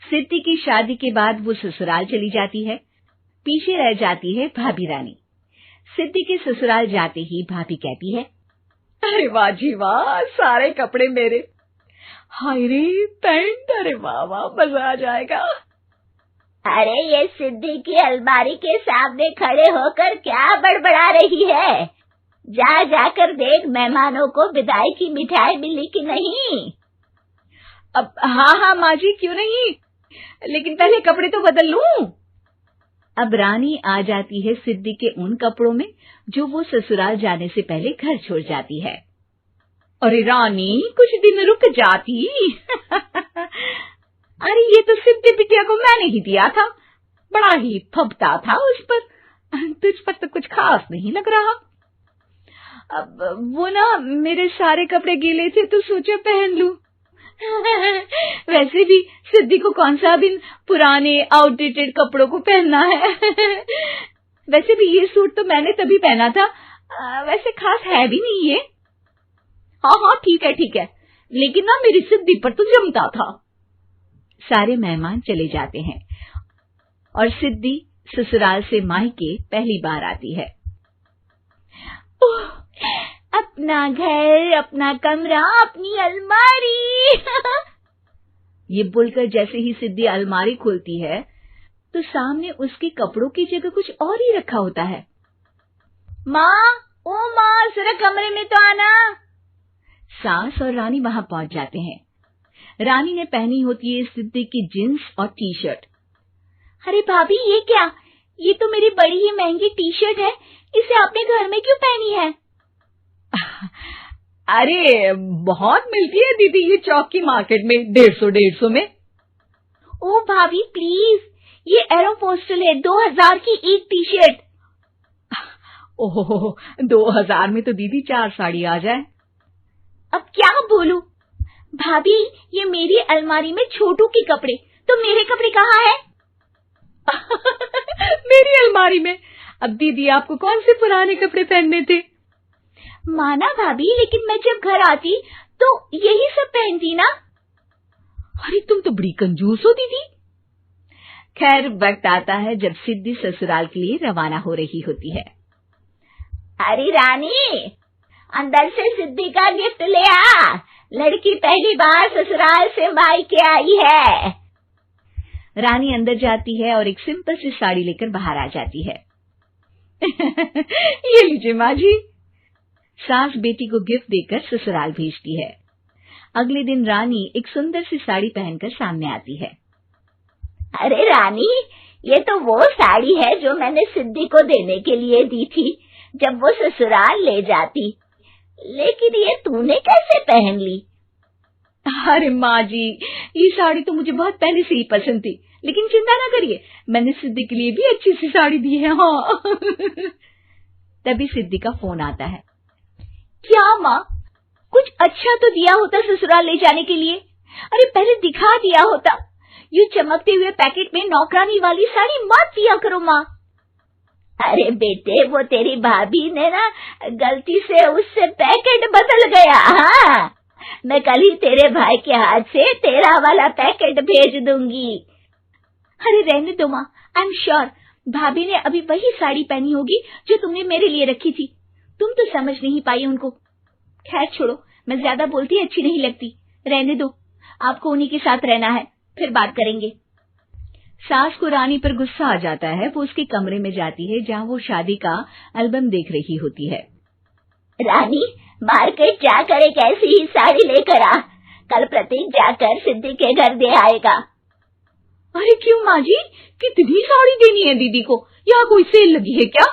सिद्धि की शादी के बाद वो ससुराल चली जाती है। पीछे रह जाती है भाभी रानी। सिद्धि के ससुराल जाते ही भाभी कहती है, अरे वाह जी वाह, सारे कपड़े मेरे। हाय रे पैंट, अरे वाह वाह, मजा आ जाएगा। अरे ये सिद्धि की अलमारी के सामने खड़े होकर क्या बड़बड़ा रही है? जा जाकर देख मेहमानों को विदाई की मिठाई मिली कि नहीं। अब हाँ माँ जी, क्यों नहीं, लेकिन पहले कपड़े तो बदल लूं। अब रानी आ जाती है सिद्धि के उन कपड़ों में जो वो ससुराल जाने से पहले घर छोड़ जाती है। अरे रानी, कुछ दिन रुक जाती। अरे ये तो सिद्धि बिटिया को मैंने ही दिया था, बड़ा ही फबता था उस पर, तुझ पर तो कुछ खास नहीं लग रहा। अब वो ना मेरे सारे कपड़े गीले थे तो सोचा पहन लूं। वैसे भी सिद्धि को कौन सा दिन पुराने आउटडेटेड कपड़ों को पहनना है। वैसे भी ये सूट तो मैंने तभी पहना था, वैसे खास है भी नहीं ये। हाँ ठीक है, लेकिन ना मेरी सिद्धि पर तो जमता था। सारे मेहमान चले जाते हैं और सिद्धि ससुराल से मायके पहली बार आती है। अपना घर, अपना कमरा, अपनी अलमारी। ये बोलकर जैसे ही सिद्धि अलमारी खोलती है तो सामने उसके कपड़ों की जगह कुछ और ही रखा होता है। माँ, ओ माँ, जरा कमरे में तो आना। सास और रानी वहां पहुंच जाते हैं। रानी ने पहनी होती है सिद्धि की जींस और टी शर्ट। अरे भाभी, ये क्या? ये तो मेरी बड़ी ही महंगी टी शर्ट है, इसे आपने घर में क्यों पहनी है? अरे बहुत मिलती है दीदी ये चौक की मार्केट में, 150 में। ओ भाभी प्लीज, ये एरोपोस्टल है, 2000 की एक टी शर्ट। ओहो, 2000 में तो दीदी 4 साड़ी आ जाए। अब क्या बोलूं? भाभी, ये मेरी अलमारी में छोटू के कपड़े, तो मेरे कपड़े कहाँ हैं? मेरी अलमारी में? अब दीदी आपको कौन से पुराने कपड़े पहनने थे? माना भाभी, लेकिन मैं जब घर आती तो यही सब पहनती ना। अरे तुम तो बड़ी कंजूस हो दीदी। खैर, वक्त आता है जब सिद्धि ससुराल के लिए रवाना हो रही होती है। अरे रानी, अंदर से सिद्धि का गिफ्ट ले आ, लड़की पहली बार ससुराल से मायके आई है। रानी अंदर जाती है और एक सिंपल सी साड़ी लेकर बाहर आ जाती है। ये लीजिए माँ जी। सास बेटी को गिफ्ट देकर ससुराल भेजती है। अगले दिन रानी एक सुंदर सी साड़ी पहनकर सामने आती है। अरे रानी, ये तो वो साड़ी है जो मैंने सिद्धि को देने के लिए दी थी जब वो ससुराल ले जाती, लेकिन ये तूने कैसे पहन ली? अरे माँ जी, ये साड़ी तो मुझे बहुत पहले से ही पसंद थी, लेकिन चिंता ना करिए, मैंने सिद्धि के लिए भी अच्छी सी साड़ी दी है। हाँ। तभी सिद्धि का फोन आता है। क्या माँ, कुछ अच्छा तो दिया होता ससुराल ले जाने के लिए। अरे पहले दिखा दिया होता। ये चमकते हुए पैकेट में नौकरानी वाली साड़ी मत दिया करो माँ। अरे बेटे, वो तेरी भाभी ने ना गलती से उससे पैकेट बदल गया। हाँ, मैं कल ही तेरे भाई के हाथ से तेरा वाला पैकेट भेज दूंगी। अरे रहने दो माँ, आई एम श्योर भाभी ने अभी वही साड़ी पहनी होगी जो तुमने मेरे लिए रखी थी। तुम तो समझ नहीं पाई उनको। खैर छोड़ो, मैं ज्यादा बोलती अच्छी नहीं लगती, रहने दो, आपको उन्हीं के साथ रहना है, फिर बात करेंगे। सास को रानी पर गुस्सा आ जाता है। वो उसके कमरे में जाती है जहाँ वो शादी का एल्बम देख रही होती है। रानी, मार्केट जाकर एक ऐसी ही साड़ी लेकर आ, कल प्रतीक जाकर सिद्धि के घर दे आएगा। अरे क्यों माँ जी, कितनी साड़ी देनी है दीदी को? यहाँ कोई सेल लगी है क्या?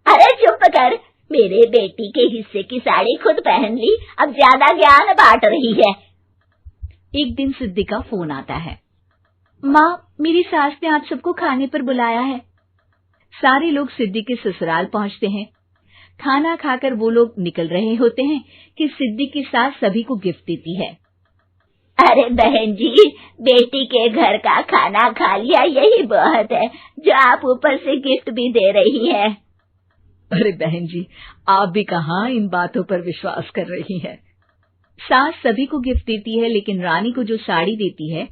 अरे चुप कर, मेरे बेटी के हिस्से की साड़ी खुद पहन ली, अब ज्यादा ज्ञान बांट रही है। एक दिन सिद्धि का फोन आता है। माँ, मेरी सास ने आप सबको खाने पर बुलाया है। सारे लोग सिद्धि के ससुराल पहुँचते हैं। खाना खाकर वो लोग निकल रहे होते हैं कि सिद्धि की सास सभी को गिफ्ट देती है। अरे बहन जी, बेटी के घर का खाना खा लिया, यही बहुत है जो आप ऊपर से गिफ्ट भी दे रही है। अरे बहन जी, आप भी कहाँ इन बातों पर विश्वास कर रही हैं। सास सभी को गिफ्ट देती है, लेकिन रानी को जो साड़ी देती है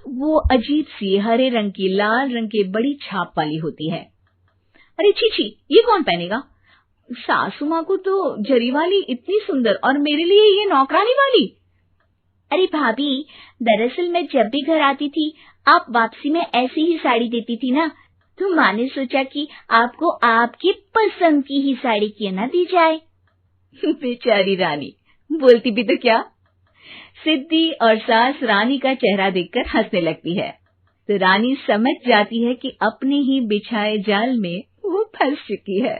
वो अजीब सी हरे रंग की लाल रंग के बड़ी छाप वाली होती है। अरे छी छी, ये कौन पहनेगा? सासू माँ को तो जरी वाली इतनी सुंदर, और मेरे लिए ये नौकरानी वाली। अरे भाभी, दरअसल मैं जब भी घर आती थी आप वापसी में ऐसी ही साड़ी देती थी ना, तो माँ ने सोचा कि आपको आपकी पसंद की ही साड़ी क्यों ना दी जाए। बेचारी रानी, बोलती भी तो क्या। सिद्धि और सास रानी का चेहरा देखकर हंसने लगती है, तो रानी समझ जाती है कि अपने ही बिछाए जाल में वो फंस चुकी है।